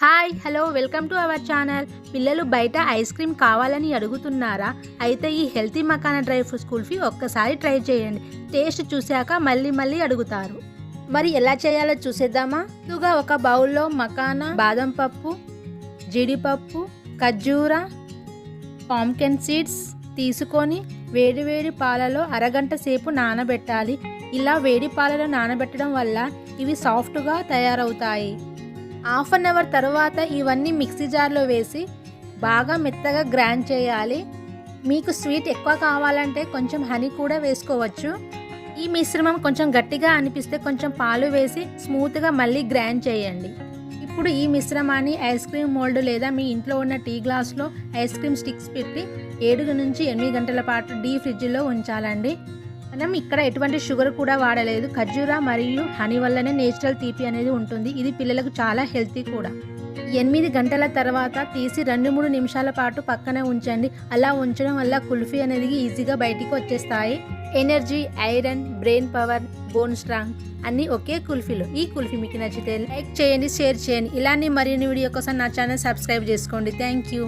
Hi hello welcome to our channel. పిల్లలు బయట ice cream కావాలని అడుగుతున్నారా? అయితే ఈ healthy makhana dry fruits kulfi ఒక్కసారి ట్రై చేయండి. టేస్ట్ చూశాక మళ్ళీ అడుగుతారు. మరి ఎలా చేయాలో చూసేద్దామా? ముందుగా ఒక బౌల్లో మకానా, బాదం పప్పు, జీడిపప్పు, ఖర్జూర, పాంకిన్ సీడ్స్ తీసుకొని వేడి పాలలో అరగంట సేపు నానబెట్టాలి. ఇలా వేడి పాలలో నానబెట్టడం వల్ల ఇవి సాఫ్ట్గా తయారవుతాయి. హాఫ్ అన్ అవర్ తర్వాత ఇవన్నీ మిక్సీ జార్లో వేసి బాగా మెత్తగా గ్రైండ్ చేయాలి. మీకు స్వీట్ ఎక్కువ కావాలంటే కొంచెం హనీ కూడా వేసుకోవచ్చు. ఈ మిశ్రమం కొంచెం గట్టిగా అనిపిస్తే కొంచెం పాలు వేసి స్మూత్గా మళ్ళీ గ్రైండ్ చేయండి. ఇప్పుడు ఈ మిశ్రమాన్ని ఐస్ క్రీమ్ మోల్డ్ లేదా మీ ఇంట్లో ఉన్న టీ గ్లాస్లో ఐస్ క్రీమ్ స్టిక్స్ పెట్టి 7 నుంచి 8 గంటల పాటు డీప్ ఫ్రిడ్జ్లో ఉంచాలండి. మనం ఇక్కడ ఎటువంటి షుగర్ కూడా వాడలేదు. ఖర్జూర మరియు హనీ వల్లనే నేచురల్ తీపి అనేది ఉంటుంది. ఇది పిల్లలకు చాలా హెల్తీ కూడా. 8 గంటల తర్వాత తీసి 2-3 నిమిషాల పాటు పక్కనే ఉంచండి. అలా ఉంచడం వల్ల కుల్ఫీ అనేది ఈజీగా బయటికి వచ్చేస్తాయి. Energy, iron, brain power, bone strong అన్నీ ఒకే కుల్ఫీలో. ఈ కుల్ఫీ మీకు నచ్చితే లైక్ చేయండి, షేర్ చేయండి. ఇలానే మరిన్ని వీడియో కోసం నా ఛానల్ సబ్స్క్రైబ్ చేసుకోండి. Thank you.